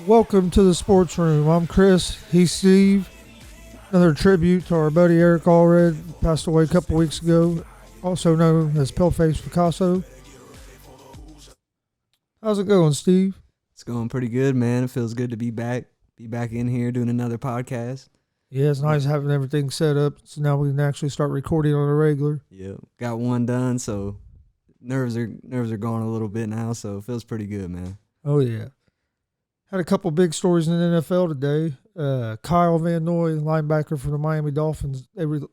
Welcome to the Sportsroom. I'm Chris. He's Steve. Another tribute to our buddy Eric Allred, passed away a couple weeks ago, also known as Paleface Picasso. How's it going, Steve? It's going pretty good, man. It feels good to be back. Be back in here doing another podcast. Yeah, it's nice having everything set up, so now we can actually start recording on a regular. Yeah, got one done, so nerves are going a little bit now, so it feels pretty good, man. Oh, yeah. Had a couple big stories in the NFL today. Kyle Van Noy, linebacker for the Miami Dolphins,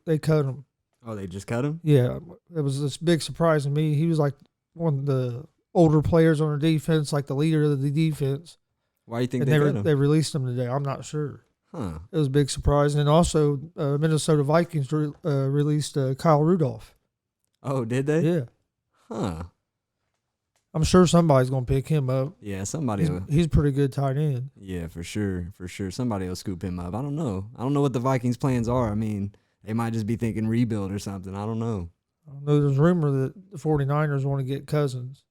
they cut him. Oh, they just cut him? Yeah, it was this big surprise to me. He was like one of the older players on the defense, like the leader of the defense. Why do you think And they cut him? they released him today. I'm not sure. Huh. It was a big surprise. And also, Minnesota Vikings released Kyle Rudolph. Oh, did they? Yeah. Huh. I'm sure somebody's going to pick him up. Yeah, somebody will. He's a pretty good tight end. Yeah, for sure. For sure. Somebody will scoop him up. I don't know. I don't know what the Vikings' plans are. I mean, they might just be thinking rebuild or something. I don't know. I know there's rumor that the 49ers want to get Cousins.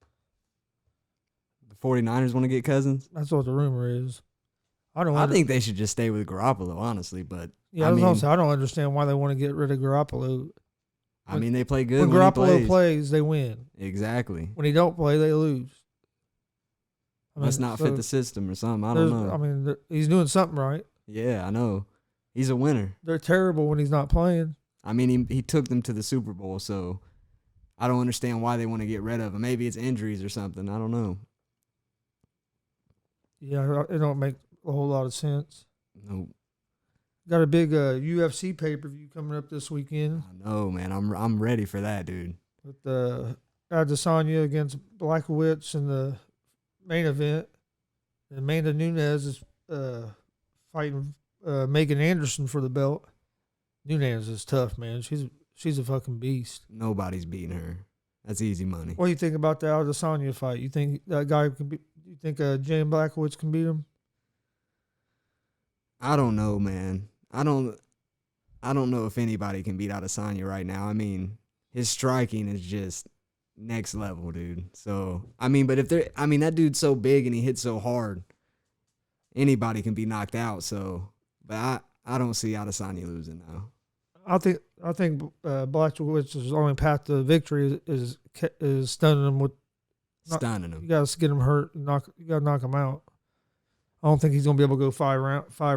The 49ers want to get Cousins? That's what the rumor is. I think they should just stay with Garoppolo, honestly. But yeah, I don't understand why they want to get rid of Garoppolo. I mean, they play good when Garoppolo plays, they win. Exactly. When he don't play, they lose. Must not fit the system or something. I don't know. I mean, he's doing something right. Yeah, I know. He's a winner. They're terrible when he's not playing. I mean, he took them to the Super Bowl, so I don't understand why they want to get rid of him. Maybe it's injuries or something. I don't know. Yeah, it don't make a whole lot of sense. Nope. Got a big UFC pay-per-view coming up this weekend. I know, man. I'm ready for that, dude. With Adesanya against Blachowicz in the main event. And Amanda Nunes is fighting Megan Anderson for the belt. Nunes is tough, man. She's a fucking beast. Nobody's beating her. That's easy money. What do you think about the Adesanya fight? You think that guy can be? You think Jane Blachowicz can beat him? I don't know, man. I don't know if anybody can beat Adesanya right now. I mean, his striking is just next level, dude. So, I mean, but that dude's so big and he hits so hard, anybody can be knocked out. So, but I don't see Adesanya losing now. I think Blachowicz' only path to victory is stunning him Stunning him. You got to get him hurt. You got to knock him out. I don't think he's gonna be able to go five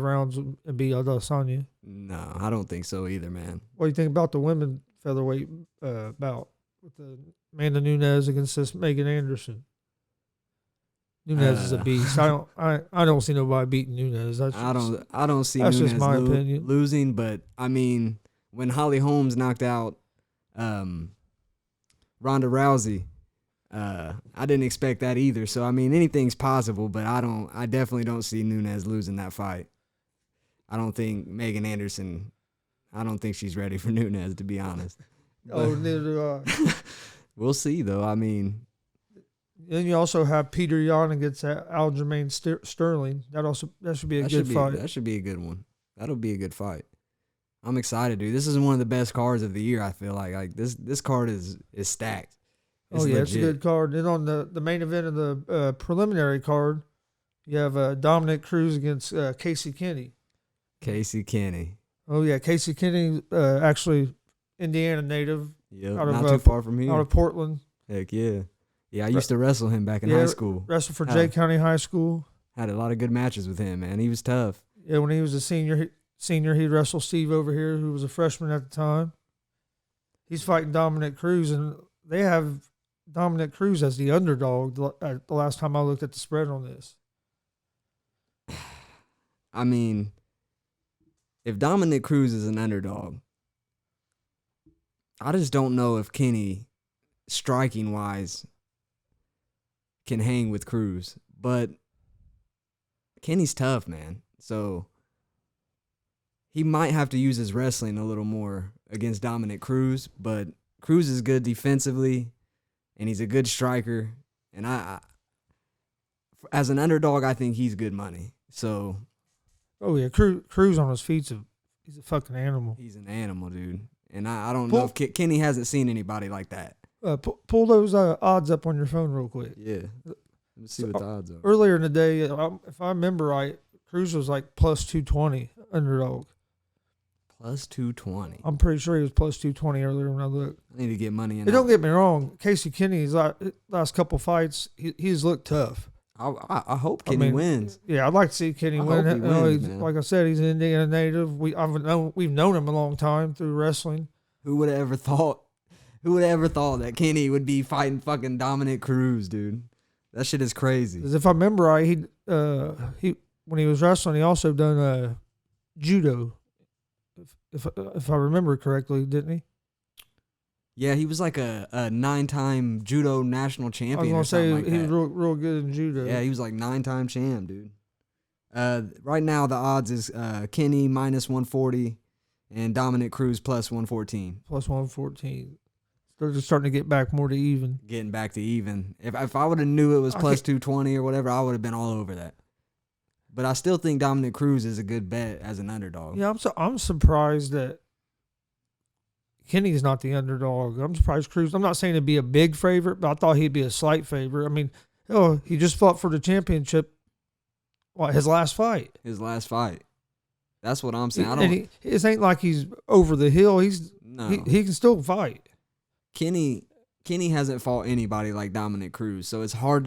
rounds and beat Adesanya. No, I don't think so either, man. What do you think about the women featherweight bout with the Amanda Nunes against this Megan Anderson? Nunes is a beast. I don't see nobody beating Nunes. I don't see that's Nunes just my opinion. losing, but I mean, when Holly Holmes knocked out Ronda Rousey, I didn't expect that either. So I mean, anything's possible, but I definitely don't see Nunes losing that fight. I don't think Megan Anderson. I don't think she's ready for Nunes, to be honest. Oh, neither do I. We'll see, though. I mean, then you also have Peter Yan against Aljamain Sterling. That should be a good fight. That should be a good one. That'll be a good fight. I'm excited, dude. This is one of the best cards of the year. I feel like this card is stacked. It's legit. It's a good card. Then on the main event of the preliminary card, you have Dominic Cruz against Casey Kenny. Casey Kenny. Oh, yeah. Casey Kenny, actually Indiana native. Yeah, not too far from here. Out of Portland. Heck yeah. Yeah, I used to wrestle him back in high school. Wrestled for Jay County High School. Had a lot of good matches with him, man. He was tough. Yeah, when he was a senior, he'd wrestle Steve over here, who was a freshman at the time. He's fighting Dominic Cruz, and they have Dominic Cruz as the underdog the last time I looked at the spread on this. I mean, if Dominic Cruz is an underdog, I just don't know if Kenny, striking-wise, can hang with Cruz. But Kenny's tough, man. So he might have to use his wrestling a little more against Dominic Cruz. But Cruz is good defensively, and he's a good striker. And I as an underdog, I think he's good money. So, oh yeah, Cruz on his feet, he's a fucking animal. He's an animal, dude. And I don't know if Kenny hasn't seen anybody like that. Pull those odds up on your phone real quick. Yeah. Let me see what the odds are. Earlier in the day, if I remember right, Cruz was like plus 220 underdog. Plus 220. I'm pretty sure he was plus 220 earlier when I looked. I need to get money in. Don't get me wrong. Casey Kenny's last couple fights, he's looked tough. I hope Kenny wins. Yeah, I'd like to see Kenny win. Hope he wins, man. Like I said, he's an Indiana native. We've known him a long time through wrestling. Who would have ever thought? Who would have ever thought that Kenny would be fighting fucking Dominic Cruz, dude? That shit is crazy. Because if I remember right, he when he was wrestling, he also done judo. If I remember correctly, didn't he? Yeah, he was like a 9-time judo national champion. I was gonna say like he was real good in judo. Yeah, he was like 9-time champ, dude. Right now the odds is Kenny minus 140 and Dominic Cruz plus 114. Plus 114. They're just starting to get back more to even. Getting back to even. If I would have knew it was plus 220 or whatever, I would have been all over that. But I still think Dominic Cruz is a good bet as an underdog. Yeah, I'm surprised that Kenny's not the underdog. I'm surprised Cruz. I'm not saying to be a big favorite, but I thought he'd be a slight favorite. I mean, he just fought for the championship. His last fight. His last fight. That's what I'm saying. It ain't like he's over the hill. He can still fight. Kenny hasn't fought anybody like Dominic Cruz, so it's hard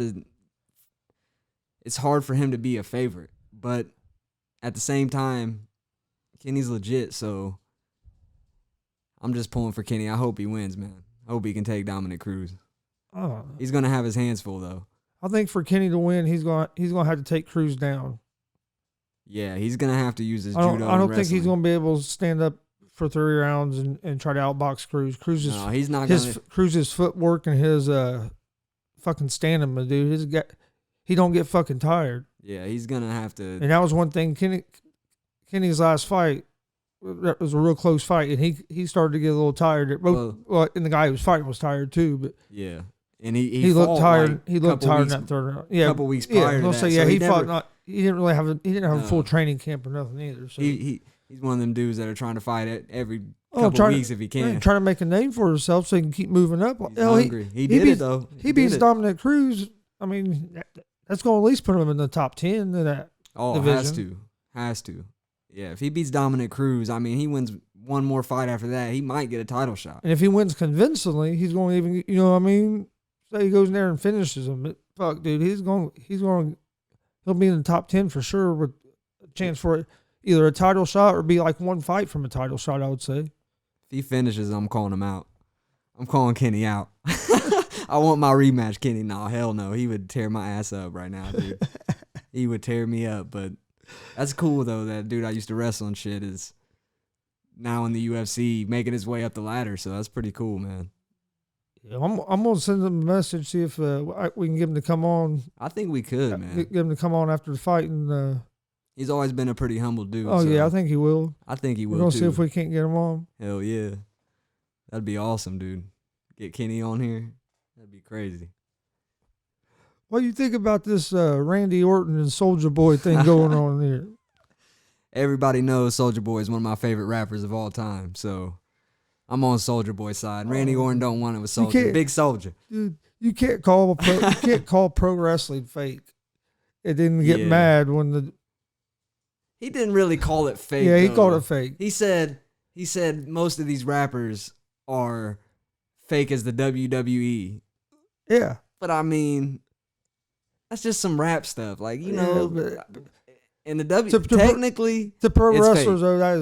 for him to be a favorite. But at the same time, Kenny's legit, so I'm just pulling for Kenny. I hope he wins, man. I hope he can take Dominic Cruz. He's gonna have his hands full though. I think for Kenny to win, he's gonna have to take Cruz down. Yeah, he's gonna have to use his judo. I don't think he's gonna be able to stand up for 3 rounds and try to outbox Cruz. He's not Cruz's footwork and his fucking stamina, dude. He don't get fucking tired. Yeah, he's gonna have to. And that was one thing. Kenny's last fight, that was a real close fight, and he started to get a little tired. And the guy who was fighting was tired too. But yeah, and he looked tired. Like he looked tired in that third round. Yeah, a couple weeks prior to that. Say, yeah, he fought. He didn't really have a full training camp or nothing either. So he's one of them dudes that are trying to fight it every couple weeks if he can. Trying to make a name for himself so he can keep moving up. He's hungry. He did it though. He beats Dominic Cruz. I mean, that's going to at least put him in the top 10 of that division. Has to. Yeah, if he beats Dominic Cruz, I mean, he wins one more fight after that, he might get a title shot. And if he wins convincingly, he's going to even, you know what I mean? Say he goes in there and finishes him. But fuck, dude, he'll be in the top 10 for sure with a chance for either a title shot or be like one fight from a title shot, I would say. If he finishes, I'm calling him out. I'm calling Kenny out. I want my rematch, Kenny. No, hell no. He would tear my ass up right now, dude. He would tear me up. But that's cool, though, that dude I used to wrestle and shit is now in the UFC making his way up the ladder. So that's pretty cool, man. Yeah, I'm going to send him a message, see if we can get him to come on. I think we could, man. Get him to come on after the fight. And, he's always been a pretty humble dude. Oh, yeah, I think he will. I think he will, We're going to see if we can't get him on. Hell yeah. That'd be awesome, dude. Get Kenny on here. That'd be crazy. What do you think about this Randy Orton and Soulja Boy thing going on here? Everybody knows Soulja Boy is one of my favorite rappers of all time, so I'm on Soulja Boy's side. Randy Orton don't want it with Soulja. Big Soulja. Dude, you can't call pro wrestling fake and then get mad when the... He didn't really call it fake. Yeah, he called it fake. He said most of these rappers are fake as the WWE. Yeah. But I mean, that's just some rap stuff. Like, you know, in the technically to pro wrestlers though, that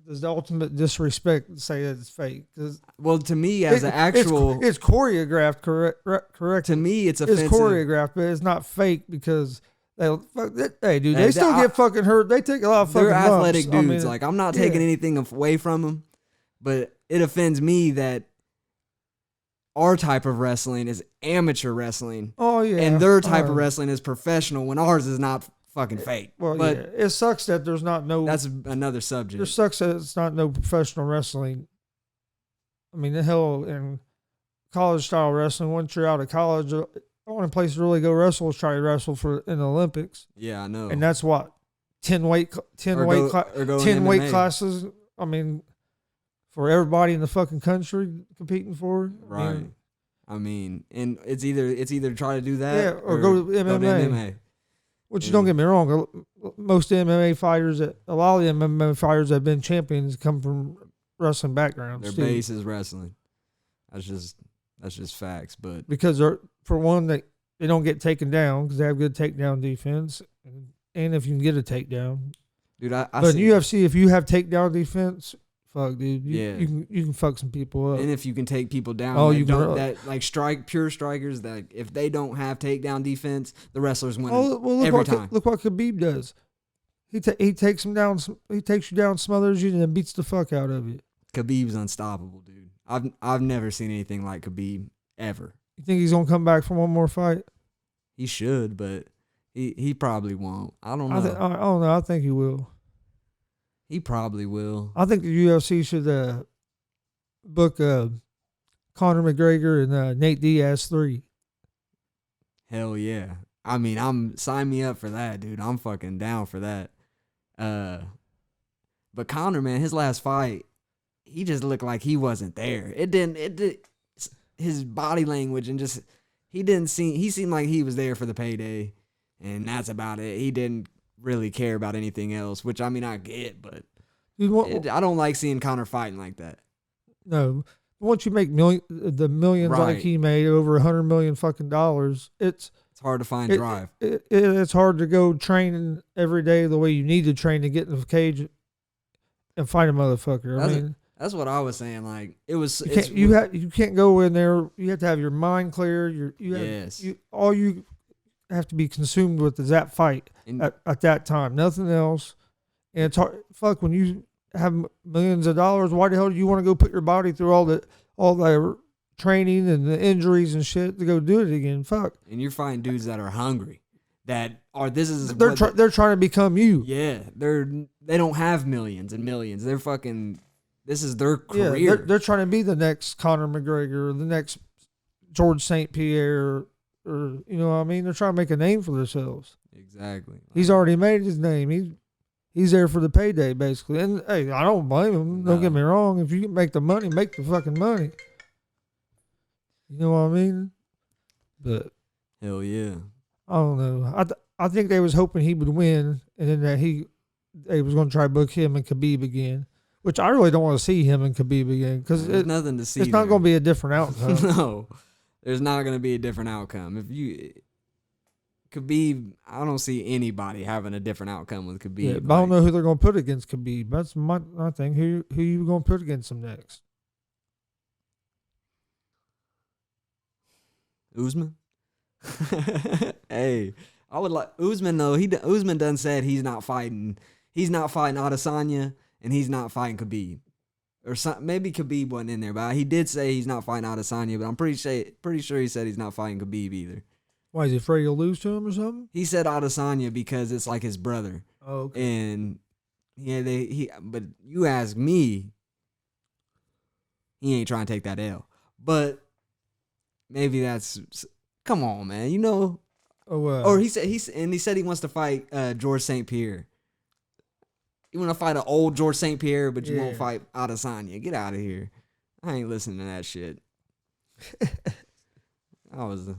is the ultimate disrespect to say that it's fake. Well, to me as an actual it's choreographed, correct. To me it's offensive. It's choreographed, but it's not fake because they still get fucking hurt. They take a lot of fucking bumps. They're athletic dudes. Like, I'm not taking anything away from them, but it offends me that our type of wrestling is amateur wrestling. Oh, yeah. And their type of wrestling is professional when ours is not fucking fake. Well, but it sucks that there's not no... That's another subject. It sucks that it's not no professional wrestling. I mean, the hell, in college-style wrestling, once you're out of college, the only place to really go wrestle is try to wrestle in the Olympics. Yeah, I know. And that's what? 10 weight classes? I mean... for everybody in the fucking country competing for. Right. I mean, and it's either try to do that or go to MMA. Which don't get me wrong, most MMA fighters, a lot of the MMA fighters that have been champions come from wrestling backgrounds. Their base is wrestling. That's just facts. But because for one, they don't get taken down because they have good takedown defense, and if you can get a takedown, dude, but in UFC, if you have takedown defense, fuck, dude, you can fuck some people up. And if you can take people down, pure strikers that if they don't have takedown defense, the wrestlers win every time. Look what Khabib does. He takes him down. He takes you down, smothers you, and then beats the fuck out of you. Khabib's unstoppable, dude. I've never seen anything like Khabib ever. You think he's gonna come back for one more fight? He should, but he probably won't. I don't know. I don't know. I think he will. He probably will. I think the UFC should book Conor McGregor and Nate Diaz 3. Hell yeah. I mean, sign me up for that, dude. I'm fucking down for that. But Conor, man, his last fight, he just looked like he wasn't there. His body language and just he seemed like he was there for the payday, and that's about it. He didn't really care about anything else, which I mean I get, but I don't like seeing Conor fighting like that. No, once you make millions right. Like he made, over $100 million fucking dollars, it's hard to find drive. It's hard to go training every day the way you need to train to get in the cage and fight a motherfucker. That's what I was saying. Like you can't go in there. You have to have your mind clear. All you have to be consumed with is that fight at that time. Nothing else. And it's hard. Fuck, when you have millions of dollars, why the hell do you want to go put your body through all the training and the injuries and shit to go do it again? Fuck. And you're fighting dudes that are hungry. They're trying to become you. Yeah, they don't have millions and millions. They're fucking. This is their career. Yeah, they're trying to be the next Conor McGregor, or the next George St. Pierre, or you know what I mean. They're trying to make a name for themselves. Exactly. He's already made his name. He's there for the payday, basically. And hey, I don't blame him. Don't get me wrong. If you can make the money, make the fucking money. You know what I mean? But hell yeah. I don't know. I think they was hoping he would win, and then that they was going to try to book him and Khabib again. Which I really don't want to see him and Khabib again because there's nothing to see. It's not going to be a different outcome. No, there's not going to be a different outcome. Khabib, I don't see anybody having a different outcome with Khabib. Yeah, but I don't know who they're going to put against Khabib. That's my thing. Who you going to put against him next? Usman. Hey, I would like Usman though. Usman done said he's not fighting. He's not fighting Adesanya. And he's not fighting Khabib. Or maybe Khabib wasn't in there, but he did say he's not fighting Adesanya, but I'm pretty sure he said he's not fighting Khabib either. Why, is he afraid he'll lose to him or something? He said Adesanya because it's like his brother. Oh, okay. And but you ask me, he ain't trying to take that L. But maybe come on, man, you know. Or he said he wants to fight George St. Pierre. You want to fight an old George St. Pierre, but you won't fight Adesanya. Get out of here. I ain't listening to that shit. Usman.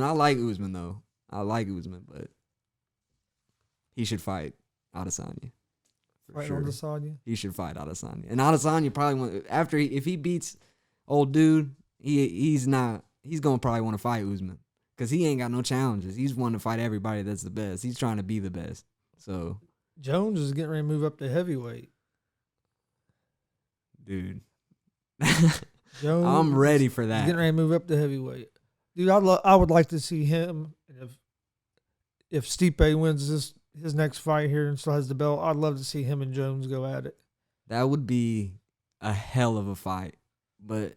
I like Usman, though. I like Usman, but he should fight Adesanya. Fight Adesanya? He should fight Adesanya. And Adesanya probably if he beats old dude, he's going to probably want to fight Usman. Because he ain't got no challenges. He's wanting to fight everybody that's the best. He's trying to be the best. So Jones is getting ready to move up to heavyweight. Dude. Jones, I'm ready for that. He's getting ready to move up to heavyweight. Dude, I would like to see him. If Stipe wins his next fight here and still has the belt, I'd love to see him and Jones go at it. That would be a hell of a fight. But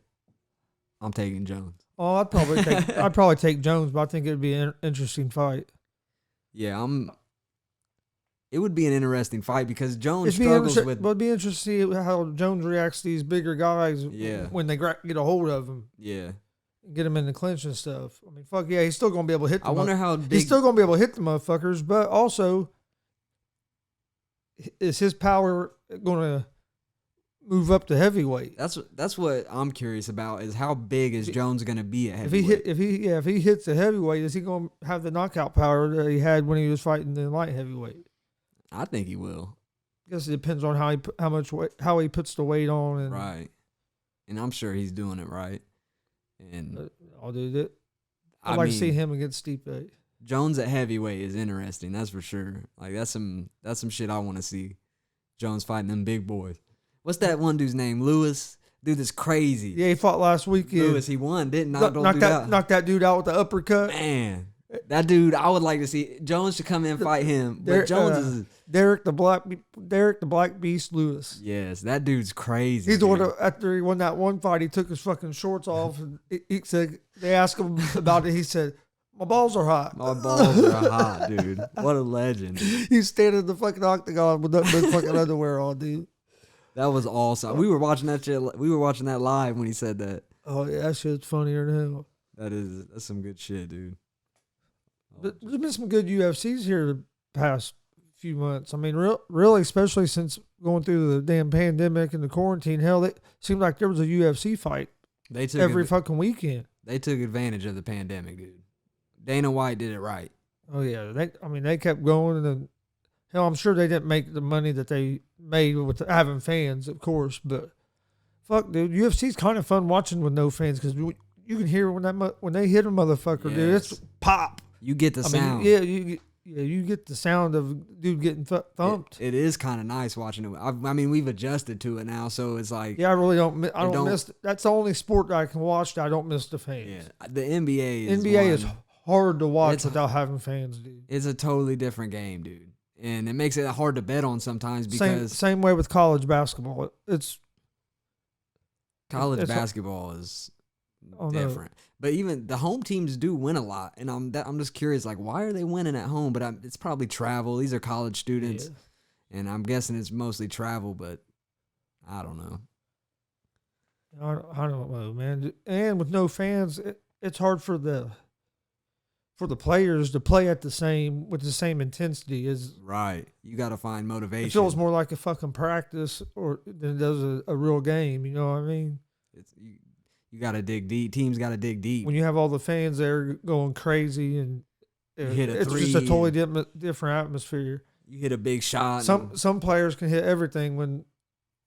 I'm taking Jones. Oh, I'd probably take Jones, but I think it'd be an interesting fight. Yeah, it would be an interesting fight because Jones struggles with. But it'd be interesting to see how Jones reacts to these bigger guys when they get a hold of him. Yeah. Get him in the clinch and stuff. I mean, fuck yeah, he's still going to be able to hit them. I wonder how big. He's still going to be able to hit the motherfuckers, but also, is his power going to move up to heavyweight. That's what I'm curious about is how big is Jones going to be at If heavyweight? if he hits the heavyweight, is he going to have the knockout power that he had when he was fighting the light heavyweight? I think he will. I guess it depends on how he puts the weight on. And, Right. And I'm sure he's doing it right. And I'll do that. I'd like to see him against Stipe. Jones at heavyweight is interesting, that's for sure. Like that's some shit I want to see. Jones fighting them big boys. What's that one dude's name? Lewis? Dude, that's crazy. Yeah, he fought last weekend. Lewis, he won, didn't knock that dude out with the uppercut. Man, that dude, I would like to see. Jones should come in and fight him. But Jones is Derek the Black Beast Lewis. Yes, that dude's crazy. He's the one after he won that one fight, he took his fucking shorts off and he said they asked him about it. He said, "My balls are hot." My balls are hot, dude. What a legend. He's standing in the fucking octagon with that fucking underwear on, dude. That was awesome. We were watching that shit. We were watching that live when he said that. Oh yeah, that shit's funnier than hell. That's some good shit, dude. But there's been some good UFCs here the past few months. I mean, really, especially since going through the damn pandemic and the quarantine. Hell, it seemed like there was a UFC fight every fucking weekend. They took advantage of the pandemic, dude. Dana White did it right. Oh yeah, they kept going, and then hell, I'm sure they didn't make the money that they made with having fans, of course. But fuck, dude, UFC's kind of fun watching with no fans because you can hear when they hit a motherfucker, yes. dude. It's pop. You get the sound. You get the sound of dude getting thumped. It is kind of nice watching it. I mean, we've adjusted to it now, so it's like I really don't. I don't miss. That's the only sport that I can watch that I don't miss the fans. Yeah, the NBA is hard to watch without having fans, dude. It's a totally different game, dude, and it makes it hard to bet on sometimes because same way with college basketball. Basketball is different. But even the home teams do win a lot, and I'm just curious, like, why are they winning at home? But it's probably travel. These are college students, and I'm guessing it's mostly travel. But I don't know. I don't know, man. And with no fans, it's hard for the players to play with the same intensity as right. You got to find motivation. It feels more like a fucking practice than it does a real game. You know what I mean? You got to dig deep. Teams got to dig deep. When you have all the fans there going crazy and it's just a totally different atmosphere. You hit a big shot. Some players can hit everything when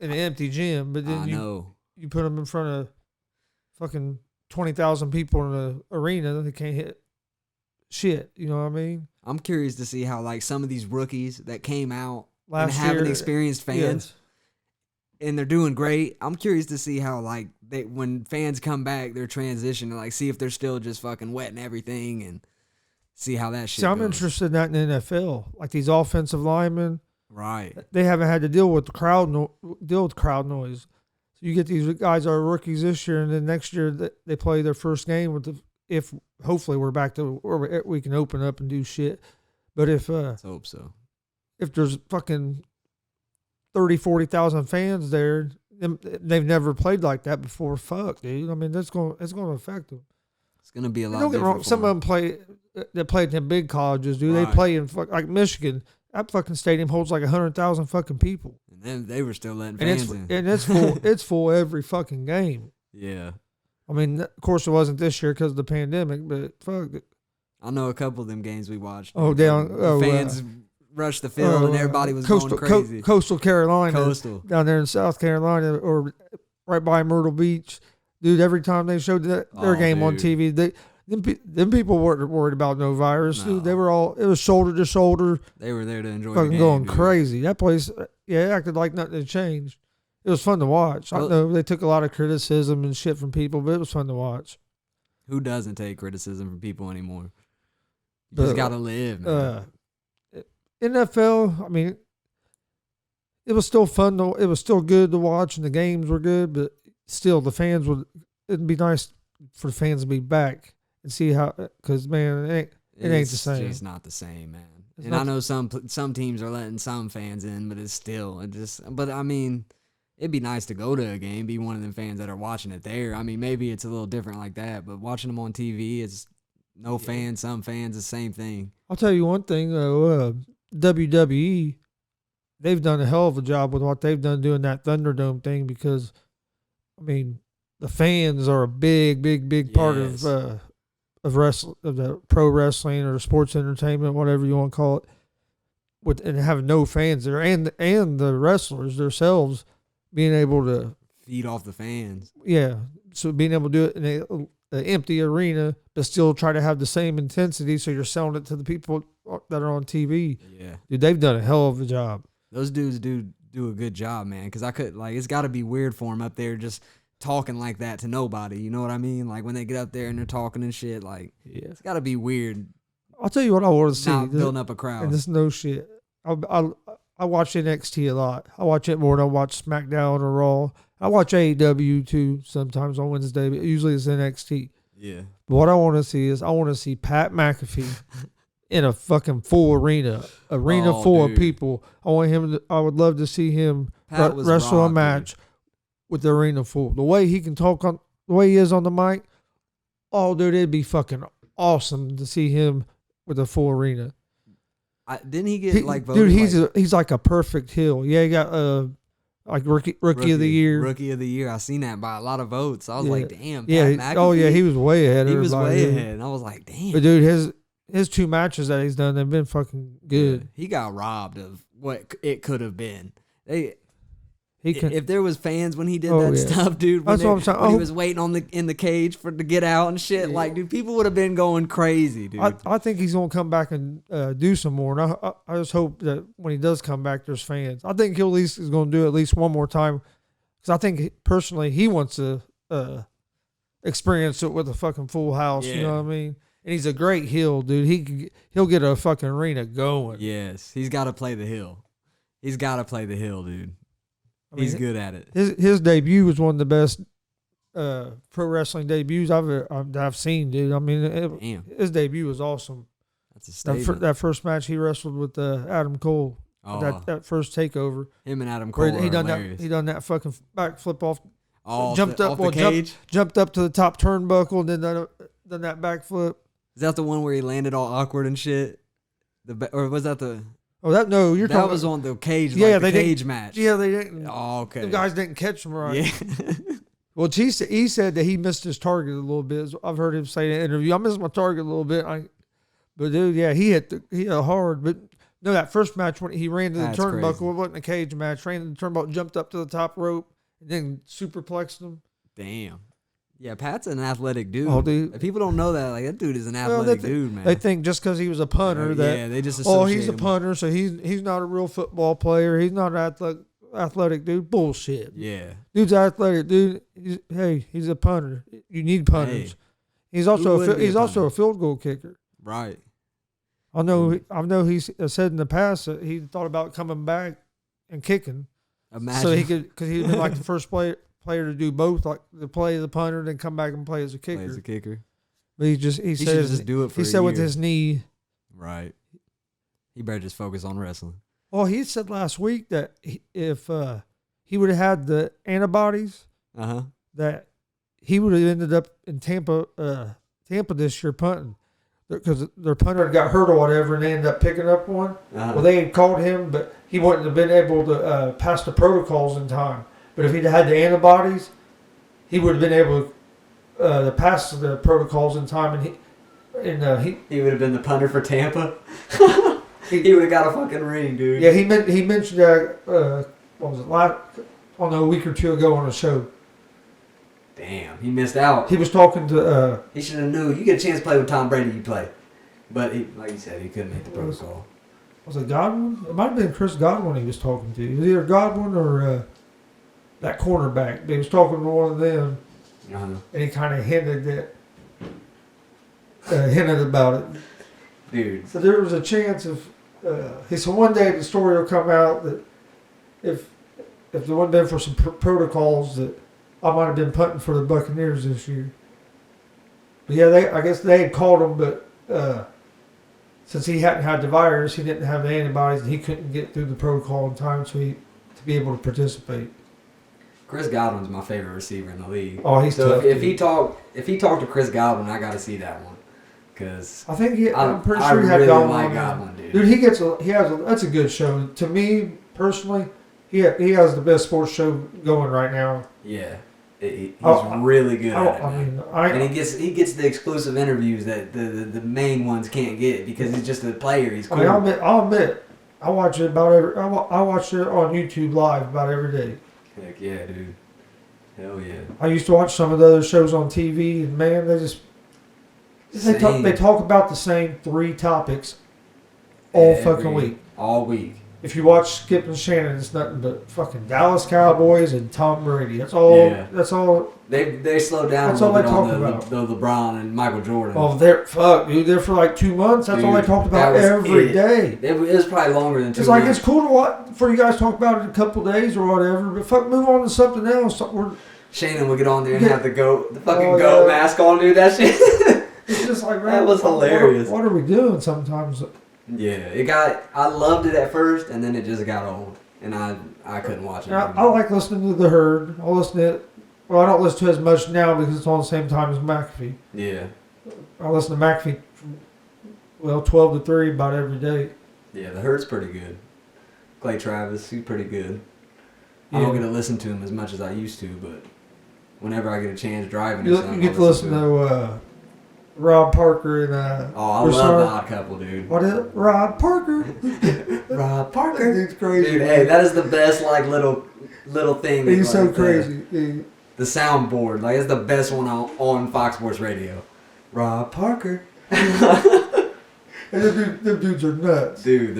in an empty gym, but then you put them in front of fucking 20,000 people in an arena, they can't hit shit. You know what I mean? I'm curious to see how like some of these rookies that came out last and haven't experienced fans. Yes. And they're doing great. I'm curious to see how, like, when fans come back, their transition, like, see if they're still just fucking wetting everything and see how that shit goes. I'm interested in that in the NFL. Like, these offensive linemen. Right. They haven't had to deal with crowd noise. So you get these guys that are rookies this year, and then next year they play their first game if hopefully we're back to where we can open up and do shit. But let's hope so. If there's fucking 40,000 fans there. They've never played like that before. Fuck, dude. I mean, it's going to affect them. It's going to be a lot. Don't get wrong. Some of them played in big colleges, dude. Right. They play in like Michigan. That fucking stadium holds like 100,000 fucking people. And then they were still letting fans in. And it's full. It's full every fucking game. Yeah. I mean, of course, it wasn't this year because of the pandemic, but fuck it. I know a couple of them games we watched. Fans. Rushed the field and everybody was going crazy. Coastal Carolina, down there in South Carolina, or right by Myrtle Beach, dude. Every time they showed their game on TV, them people weren't worried about no virus. No. Dude, it was shoulder to shoulder. They were there to enjoy. Fucking the game, going dude. Crazy. That place, it acted like nothing had changed. It was fun to watch. I know they took a lot of criticism and shit from people, but it was fun to watch. Who doesn't take criticism from people anymore? You just gotta live, man. NFL, I mean, it was still fun. It was still good to watch, and the games were good. But still, it'd be nice for the fans to be back and see how. Because man, it ain't the same. It's not the same, man. I know some teams are letting some fans in, but it's still But I mean, it'd be nice to go to a game, be one of them fans that are watching it there. I mean, maybe it's a little different like that, but watching them on TV, it's no fans, some fans, the same thing. I'll tell you one thing though. WWE, they've done a hell of a job with what they've done doing that Thunderdome thing because, I mean, the fans are a big part Yes. of the pro wrestling or sports entertainment, whatever you want to call it, and having no fans there, and the wrestlers themselves being able to feed off the fans. Yeah, so being able to do it in an empty arena, but still try to have the same intensity, so you're selling it to the people that are on TV. Yeah, dude, they've done a hell of a job. Those dudes do a good job, man. Because I could it's got to be weird for them up there just talking like that to nobody. You know what I mean? Like when they get up there and they're talking and shit. Like it's got to be weird. I'll tell you what I want to see. Not building up a crowd. And this no shit. I watch NXT a lot. I watch it more than I watch SmackDown or Raw. I watch AEW too sometimes on Wednesday, but usually it's NXT. Yeah. But what I want to see is Pat McAfee in a fucking full arena full of people. I would love to see him wrestle a match with the arena full. The way he can talk the way he is on the mic, dude, it'd be fucking awesome to see him with a full arena. Didn't he get voted? Dude, he's like a perfect heel. Yeah, he got rookie of the year. Rookie of the year. I seen that by a lot of votes. I was like, damn. Yeah. Pat McAfee? Yeah. He was way ahead. He was way ahead. And I was like, damn. But dude, his 2 matches that he's done, they've been fucking good. Yeah, he got robbed of what it could have been. If there was fans when he did that stuff, dude, that's what I'm saying. When he was waiting in the cage to get out and shit, dude, people would have been going crazy, dude. I think he's gonna come back and do some more, and I just hope that when he does come back, there's fans. I think he's gonna do it at least one more time, because I think personally he wants to experience it with a fucking full house. You know what I mean? And he's a great heel, dude. He'll get a fucking arena going. Yes, he's got to play the heel. He's got to play the heel, dude. He's good at it. His debut was one of the best pro wrestling debuts I've seen, dude. I mean, his debut was awesome. That's a statement. That first match he wrestled with Adam Cole. Oh. That first takeover. Him and Adam Cole are hilarious. He done that fucking backflip off. Jumped up the cage. Jumped up to the top turnbuckle and then done that backflip. Is that the one where he landed all awkward and shit? Or was that the? Oh, you're talking. That was on the cage. Yeah, the cage match. Yeah, they didn't. Oh, okay. The guys didn't catch him right. Yeah. Well, he said that he missed his target a little bit. I've heard him say in an interview, I missed my target a little bit. But dude, yeah, he hit hard. But no, that first match when he ran to the turnbuckle, it wasn't a cage match. Ran to the turnbuckle, jumped up to the top rope, and then superplexed him. Damn. Yeah, Pat's an athletic dude. Oh, dude. If people don't know that, that dude is an athletic dude, man. They think just because he was a punter they just associate he's a punter, so he's not a real football player. He's not an athletic dude. Bullshit. Yeah. Dude's athletic, dude. He's a punter. You need punters. He's also a field goal kicker. Right. I know he's said in the past that he thought about coming back and kicking. Imagine. So he could, because he'd been like the first player to do both, like to play as a punter, then come back and play as a kicker. But he should just do it for a year. He said with his knee. Right. He better just focus on wrestling. Well, he said last week that if he would have had the antibodies, that he would have ended up in Tampa this year punting, because their punter got hurt or whatever, and they ended up picking up one. Well, they had called him, but he wouldn't have been able to pass the protocols in time. But if he'd had the antibodies, he would have been able to pass the protocols in time, and he would have been the punter for Tampa. He would have got a fucking ring, dude. Yeah, he mentioned that. What was it? A week or two ago on a show. Damn, he missed out. He was talking to. He should have knew. You get a chance to play with Tom Brady, you play. But like you said, he couldn't hit the protocol. Was it Godwin? It might have been Chris Godwin he was talking to. It was either Godwin or that cornerback. He was talking to one of them, and he kind of hinted about it. Dude. So there was a chance of. He said one day the story will come out that if there wasn't been for some protocols, that I might have been punting for the Buccaneers this year. But yeah, I guess they had called him, but since he hadn't had the virus, he didn't have the antibodies, and he couldn't get through the protocol in time to be able to participate. Chris Godwin's my favorite receiver in the league. Oh, he's tough. If he talked to Chris Godwin, I got to see that one. Cause I'm pretty sure he had really Godwin. Like Godwin, dude. Dude, that's a good show. To me personally, he has the best sports show going right now. Yeah. He's really good at it. And he gets the exclusive interviews that the main ones can't get because he's just a player. He's cool. I'll admit, I watch it I watch it on YouTube live about every day. Heck yeah, dude. Hell yeah. I used to watch some of the other shows on TV, and man, they talk about the same 3 topics all fucking week. All week. If you watch Skip and Shannon, it's nothing but fucking Dallas Cowboys and Tom Brady. That's all. Yeah. That's all. They slowed down a little bit on the LeBron and Michael Jordan. Oh, they're for like 2 months. That's all they talked about every day. It was probably longer than 2 months. months. It's cool to watch for you guys to talk about it in a couple of days or whatever. But fuck, move on to something else. Shannon would get on there and have the fucking goat mask on, dude. That shit. It's just like, man, that was hilarious. What are we doing sometimes? Yeah, I loved it at first, and then it just got old, and I couldn't watch it. I like listening to The Herd. I listen to it. Well, I don't listen to it as much now because it's on the same time as McAfee. Yeah. I listen to McAfee from, 12 to 3 about every day. Yeah, The Herd's pretty good. Clay Travis, he's pretty good. I don't get to listen to him as much as I used to, but whenever I get a chance driving or something, you get to listen to Rob Parker and I love The Odd Couple, dude. What is it? Rob Parker. Rob Parker. Dude's crazy. Dude, hey, that is the best little thing. He's so crazy. The soundboard, it's the best one on Fox Sports Radio. Rob Parker. And them dudes are nuts. Dude,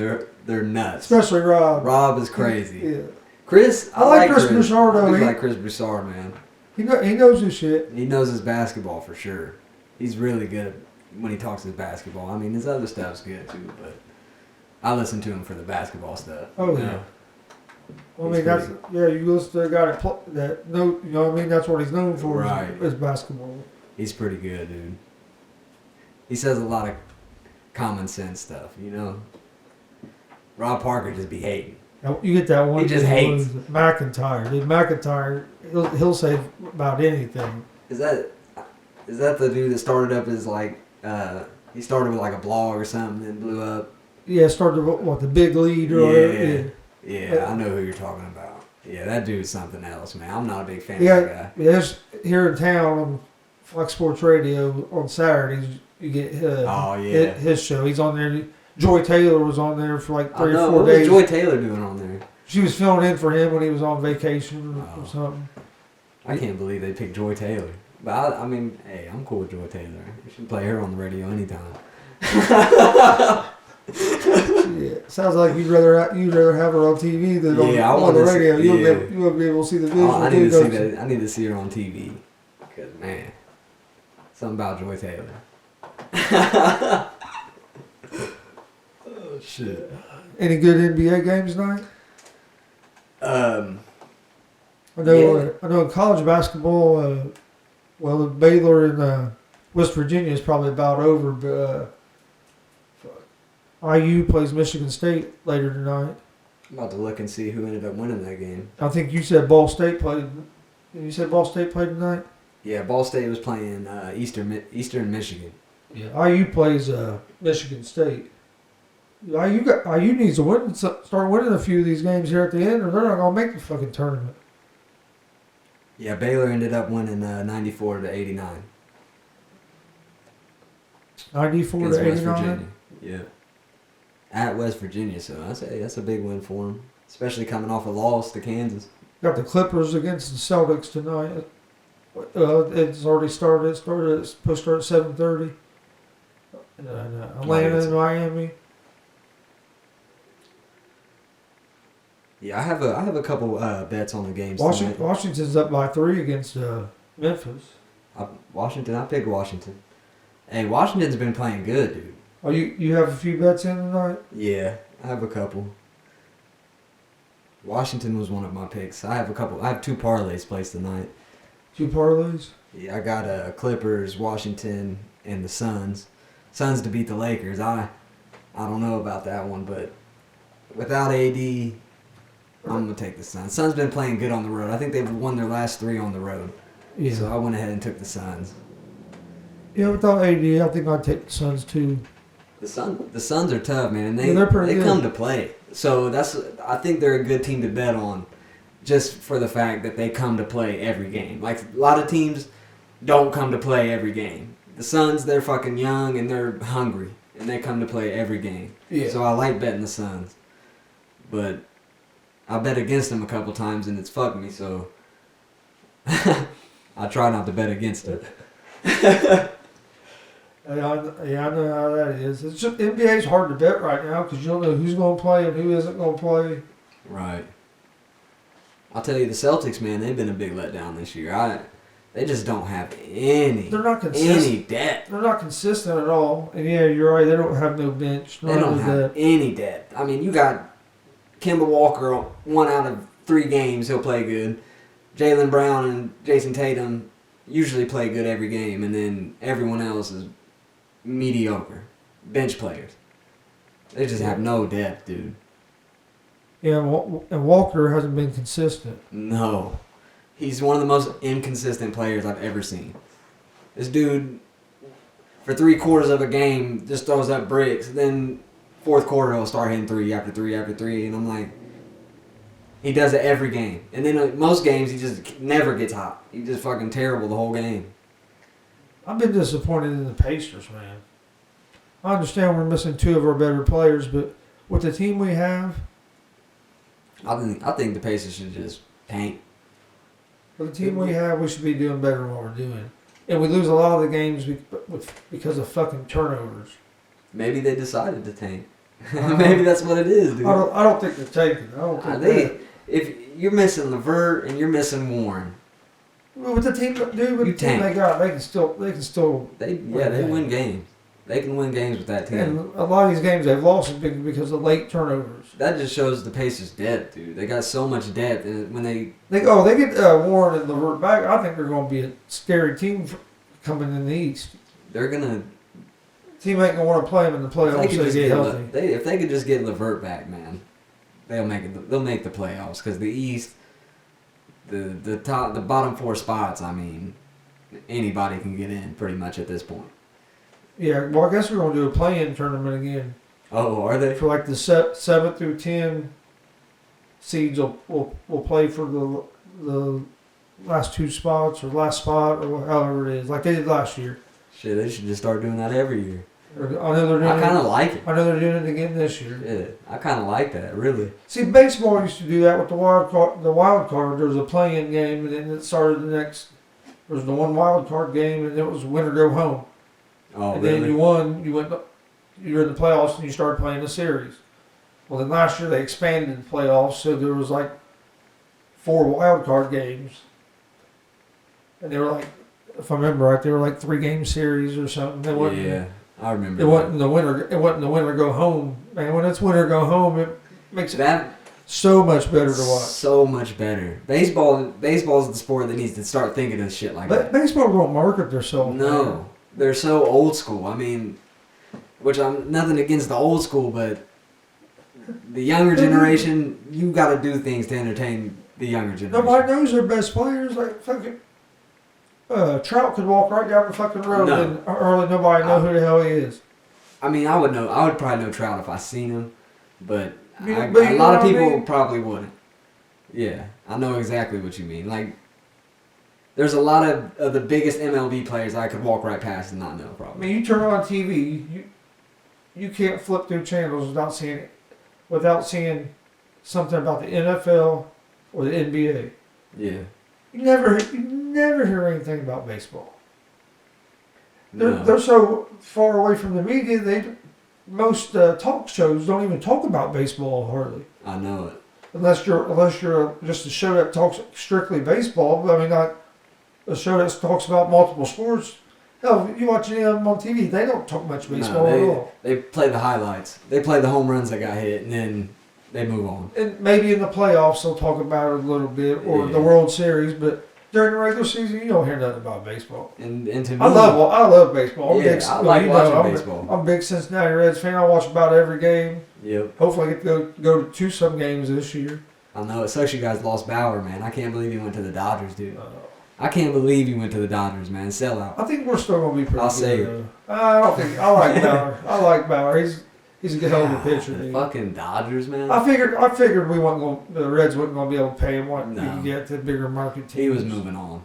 they're nuts. Especially Rob. Rob is crazy. Yeah. Chris, I like Chris Broussard. I do like Chris Broussard, man. He knows his shit. He knows his basketball for sure. He's really good when he talks his basketball. I mean, his other stuff's good too, but I listen to him for the basketball stuff. Oh yeah. Well, I mean, you listen to a guy that's what he's known for, right? Is basketball. He's pretty good, dude. He says a lot of common sense stuff, Rob Parker just be hating. You get that one. He just hates McIntyre. Dude, McIntyre, he'll say about anything. Is that the dude that started up as he started with a blog or something and blew up? Yeah, started with the Big Lead or whatever. Yeah, I know who you're talking about. Yeah, that dude's something else, man. I'm not a big fan of that guy. Yeah, here in town on Fox Sports Radio on Saturdays, you get his show. He's on there. Joy Taylor was on there for 3 or 4 days. What was Joy Taylor doing on there? She was filling in for him when he was on vacation or something. I can't believe they picked Joy Taylor. But I mean, hey, I'm cool with Joy Taylor. You should play her on the radio anytime. Yeah, sounds like you'd rather have her on TV than on the radio. You won't be able to see the visual. I need to see that. I need to see her on TV. Cause man, something about Joy Taylor. Oh shit! Any good NBA games tonight? I know in college basketball. The Baylor and West Virginia is probably about over, but IU plays Michigan State later tonight. I'm about to look and see who ended up winning that game. I think you said Ball State played. You said Ball State played tonight? Yeah, Ball State was playing Eastern Michigan. Yeah, IU plays Michigan State. IU needs to start winning a few of these games here at the end, or they're not gonna make the fucking tournament. Yeah, Baylor ended up winning 94 to 89. 94 to 89. West Virginia. Yeah, at West Virginia. So I say that's a big win for them, especially coming off a loss to Kansas. Got the Clippers against the Celtics tonight. It's already started. It's supposed to start at 7:30. Atlanta and Miami. Yeah, I have a couple bets on the games. Washington's up by 3 against Memphis. I picked Washington. Hey, Washington's been playing good, dude. Oh, you have a few bets in tonight? Yeah, I have a couple. Washington was one of my picks. I have 2 parlays placed tonight. 2 parlays? Yeah, I got Clippers, Washington, and the Suns. Suns to beat the Lakers. I don't know about that one, but without AD, I'm going to take the Suns. Suns been playing good on the road. I think they've won their last 3 on the road. Yeah. So I went ahead and took the Suns. Yeah, without AD, I think I'd take the Suns too. The Suns are tough, man. And they're pretty they good. come to play. So I think they're a good team to bet on, just for the fact that they come to play every game. Like a lot of teams don't come to play every game. The Suns, they're fucking young and they're hungry, and they come to play every game. Yeah. So I like betting the Suns, but I bet against them a couple times and it's fucked me. So I try not to bet against it. I know how that is. It's just, NBA's hard to bet right now because you don't know who's going to play and who isn't going to play. Right. I'll tell you, the Celtics, man, they've been a big letdown this year. They just don't have They're not consistent. any depth. They're not consistent at all. And yeah, you're right. They don't have no bench. They don't have any depth. I mean, you got Kemba Walker 1 out of 3 games. He'll play good. Jaylen Brown and Jason Tatum usually play good every game, and then everyone else is mediocre. Bench players. They just have no depth, dude. Yeah, and Walker hasn't been consistent. No. He's one of the most inconsistent players I've ever seen. This dude, for 3/4 of a game, just throws up bricks. Then fourth quarter, he'll start hitting 3 after 3 after 3. And I'm like, he does it every game. And then most games, he just never gets hot. He's just fucking terrible the whole game. I've been disappointed in the Pacers, man. I understand we're missing 2 of our better players, but with the team we have, I think the Pacers should just tank. with the team we have, we should be doing better than what we're doing. And we lose a lot of the games because of fucking turnovers. Maybe they decided to tank. Maybe that's what it is, dude. I don't think they're taking. I think if you're missing LeVert and you're missing Warren, with the team, dude, with the team they got, they can still. They win games. They can win games with that team. And a lot of these games they've lost is because of late turnovers. That just shows the Pacers' depth, dude. They got so much depth, and when they get Warren and LeVert back, I think they're going to be a scary team coming in the East. They're gonna. Team ain't gonna want to play them in the playoffs if they get healthy. If they could just get LeVert back, man, they'll make it. They'll make the playoffs because the East, the bottom 4 spots. I mean, anybody can get in pretty much at this point. Yeah, well, I guess we're gonna do a play-in tournament again. Oh, are they? For like the 7 through 10 seeds will play for the last 2 spots or last spot or however it is, like they did last year. Shit, they should just start doing that every year. I know they're doing. I kind of like it. I know they're doing it again this year. Yeah, I kind of like that, really. See, baseball used to do that with the wild card. The wild card, there was a play-in game, and then it started the next. There was the one wild card game, and it was winner go home. Oh, and really? then you won. You were in the playoffs, and you started playing the series. Well, then last year they expanded the playoffs, so there was like 4 wild card games, and they were like, if I remember right, they were like 3-game series or something. They wasn't, yeah, I remember. It wasn't the winner. It wasn't the winner go home. Man, when it's winner go home, it makes that so much better to watch. So much better. Baseball is the sport that needs to start thinking of shit like that. Baseball won't market themselves. No, they're so old school. I mean, which I'm nothing against the old school, but the younger generation, you got to do things to entertain the younger generation. Nobody knows their best players. Like fucking Trout could walk right down the fucking road and early nobody know who the hell he is. I mean, I would know. I would probably know Trout if I seen him, but a a lot of people probably wouldn't. Yeah, I know exactly what you mean. Like, there's a lot of the biggest MLB players I could walk right past and not know, probably. I mean, you turn on TV, you can't flip through channels without seeing something about the NFL or the NBA. Yeah. You never hear anything about baseball. No. They're so far away from the media. Most talk shows don't even talk about baseball hardly. I know it. Unless you're just a show that talks strictly baseball. I mean, not a show that talks about multiple sports. Hell, you watch them on TV, they don't talk much baseball at all. They play the highlights. They play the home runs that got hit, and then they move on. And maybe in the playoffs they'll talk about it a little bit, or the World Series, but during the regular season you don't hear nothing about baseball. And to me, I love baseball. I like watching baseball. I'm a big Cincinnati Reds fan. I watch about every game. Yep. Hopefully I get to go to some games this year. I know. It sucks you guys lost Bauer, man. I can't believe he went to the Dodgers, dude. I can't believe he went to the Dodgers, man. Sellout. I think we're still gonna be pretty I'll good. say it. Though. I don't think I like Bauer. I like Bauer. He's a good hell of a pitcher. The dude. fucking Dodgers, man. I figured we wasn't going. The Reds wasn't going to be able to pay him what No. you could get the bigger market teams. He was moving on.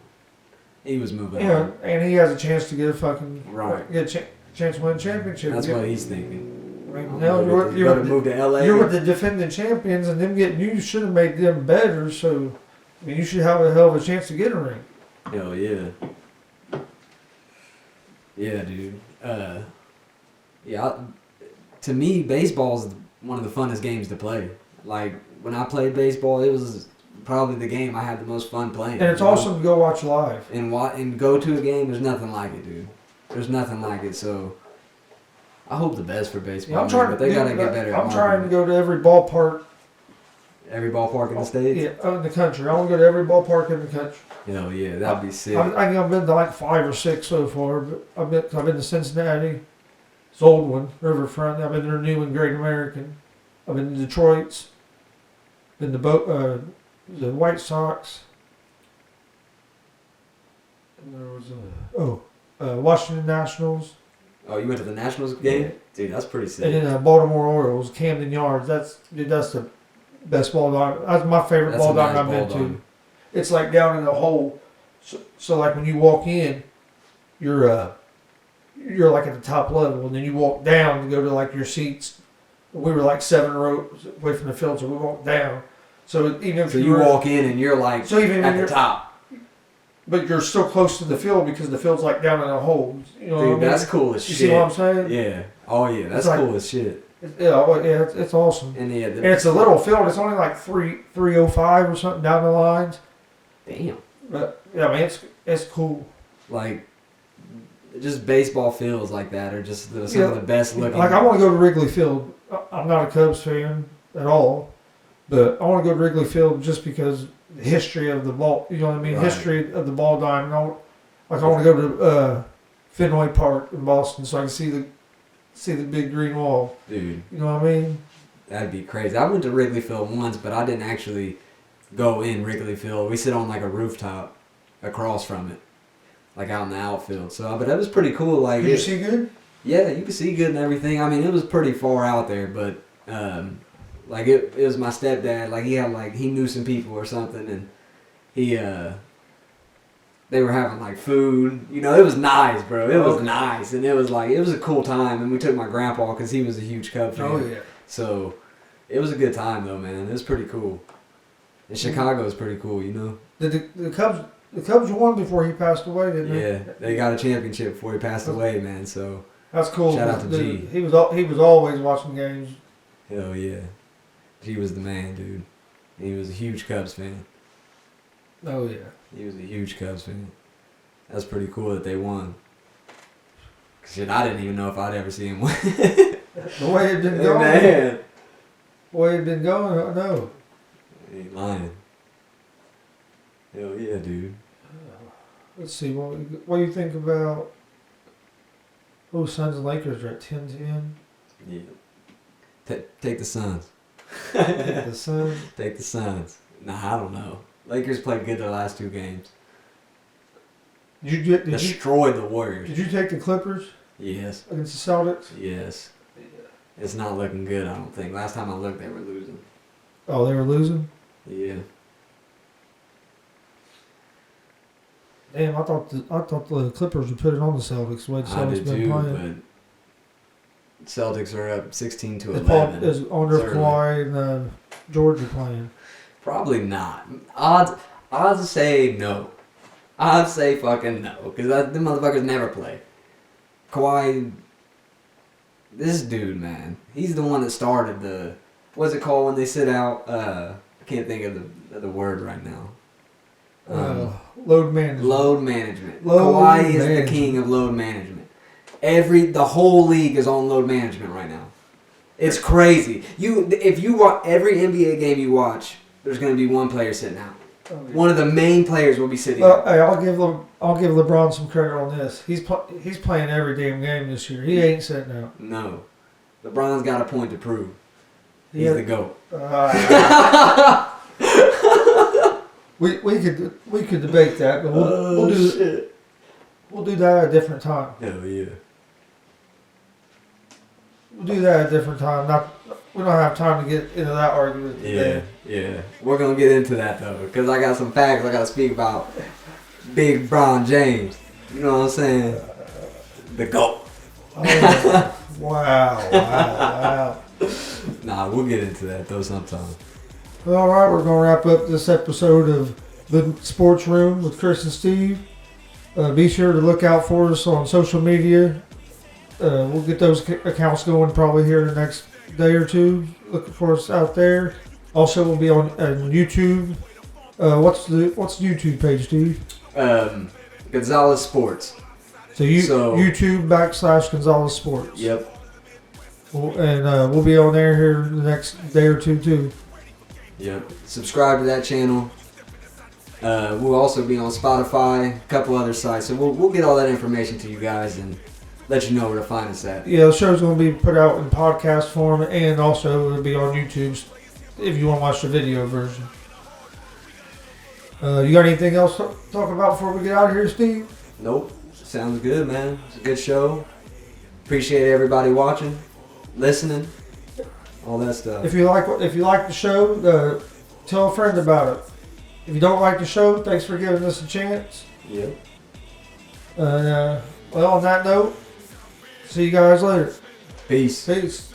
Yeah, on. and he has a chance to get a fucking Right. get a chance to win a championship. That's what he's thinking. Right You now, better move to LA. you're with the defending champions, and them getting you should have made them better. So, I mean, you should have a hell of a chance to get a ring. Hell yeah. Yeah, dude. To me, baseball is one of the funnest games to play. Like, when I played baseball, it was probably the game I had the most fun playing. And it's awesome to go watch live. And go to a game, there's nothing like it, dude. There's nothing like it, so I hope the best for baseball. Yeah, I'm trying but they gotta get better. I'm trying to go to every ballpark. Every ballpark in the States? Yeah, in the country. I want to go to every ballpark in the country. Hell yeah, that'd be sick. I think I've been to like 5 or 6 so far, but I've been to Cincinnati, it's the old one, Riverfront. I've been to their new one, Great American. I've been to Detroit's. Been to the White Sox. And there was Washington Nationals. Oh, you went to the Nationals game? Dude, that's pretty sick. And then Baltimore Orioles, Camden Yards. That's the best ball diamond. That's my favorite That's ball a nice diamond I've ball been to. diamond. It's like down in the hole. So like when you walk in, you're like at the top level, and then you walk down to go to like your seats. We were like 7 rows away from the field, so we walked down. So even if you walk in and you're like even at the top. but you're still close to the field because the field's like down in a hole. You know Dude, what I mean? that's cool as You shit. see what I'm saying? Yeah. Oh yeah, that's like- cool as shit. It's awesome. And yeah, And it's a little field. It's only like 305 or something down the lines. damn. But yeah, I mean it's cool. Like, just baseball fields like that are just some of the best looking. Like I want to go to Wrigley Field. I'm not a Cubs fan at all, but I want to go to Wrigley Field just because the history of the ball. You know what I mean? Right. History of the ball diamond. I want to go to Fenway Park in Boston so I can see the big green wall. Dude, You know what I mean? that'd be crazy. I went to Wrigley Field once, but I didn't actually go in Wrigley Field. We sit on like a rooftop across from it, like out in the outfield. So, but that was pretty cool. Like, Can you see good? Yeah, you could see good and everything. I mean, it was pretty far out there, but like it was my stepdad. Like he knew some people or something, and they were having like food. You know, it was nice, bro. It was nice, and it was a cool time. And we took my grandpa because he was a huge Cub fan. Oh yeah. So it was a good time though, man. It was pretty cool. And Chicago is pretty cool, you know. Did the Cubs won before he passed away, didn't they? Yeah, they got a championship before he passed away, man. So That's cool. Shout out to G. He was always watching games. hell yeah, G was the man, dude. He was a huge Cubs fan. Oh yeah. He was a huge Cubs fan. That's pretty cool that they won. Shit, I didn't even know if I'd ever see him win. The way it been going. Man. The way it been going. No. He ain't lying. Hell yeah, dude. Let's see. What do you think about? Oh, Suns and Lakers are at 10-10. Yeah. Take the Suns. The Suns. Take the Suns. Nah, I don't know. Lakers played good their last 2 games. Destroyed the Warriors. Did you take the Clippers Yes. against the Celtics? Yes. It's not looking good, I don't think. Last time I looked, they were losing. Oh, they were losing. Yeah. Damn, I thought the Clippers would put it on the Celtics. The way the I Celtics did been too, playing. but Celtics are up 16 to Is Paul 11. is under Certainly. Kawhi and Georgia playing? Probably not. Odds say no. I'd say fucking no, because the motherfuckers never play. Kawhi, this dude, man, he's the one that started the, what's it called when they sit out? I can't think of the word right now. Load management. Load management. Load Kawhi is management. the king of load management. The whole league is on load management right now. It's crazy. If you watch every NBA game you watch, there's going to be one player sitting out. Oh, yeah. One of the main players will be sitting Well, out. hey, I'll give LeBron some credit on this. He's playing every damn game this year. He ain't sitting out. No. LeBron's got a point to prove. He's Yeah. the GOAT. We could debate that, but we'll do that at a different time. Hell yeah. We'll do that at a different time. We don't have time to get into that argument today. Yeah. We're gonna get into that though, because I got some facts I gotta speak about. Big Bron James. You know what I'm saying? The GOAT. Oh, wow. Nah, we'll get into that though sometime. All right, we're gonna wrap up this episode of the Sports Room with Chris and Steve. Be sure to look out for us on social media. We'll get those accounts going probably here in the next day or two. Look for us out there. Also, we'll be on YouTube. What's the YouTube page, Steve? Gonzalez Sports. So YouTube / Gonzalez Sports. Yep. We'll be on there here the next day or two too. Yep. Subscribe to that channel. We'll also be on Spotify, a couple other sites. So we'll get all that information to you guys and let you know where to find us at. Yeah, the show's going to be put out in podcast form, and also it'll be on YouTube if you want to watch the video version. You got anything else to talk about before we get out of here, Steve? Nope. Sounds good, man. It's a good show. Appreciate everybody watching, listening, all that stuff. If you like the show, tell a friend about it. If you don't like the show, thanks for giving us a chance. Yep. Well, on that note, see you guys later. Peace. Peace.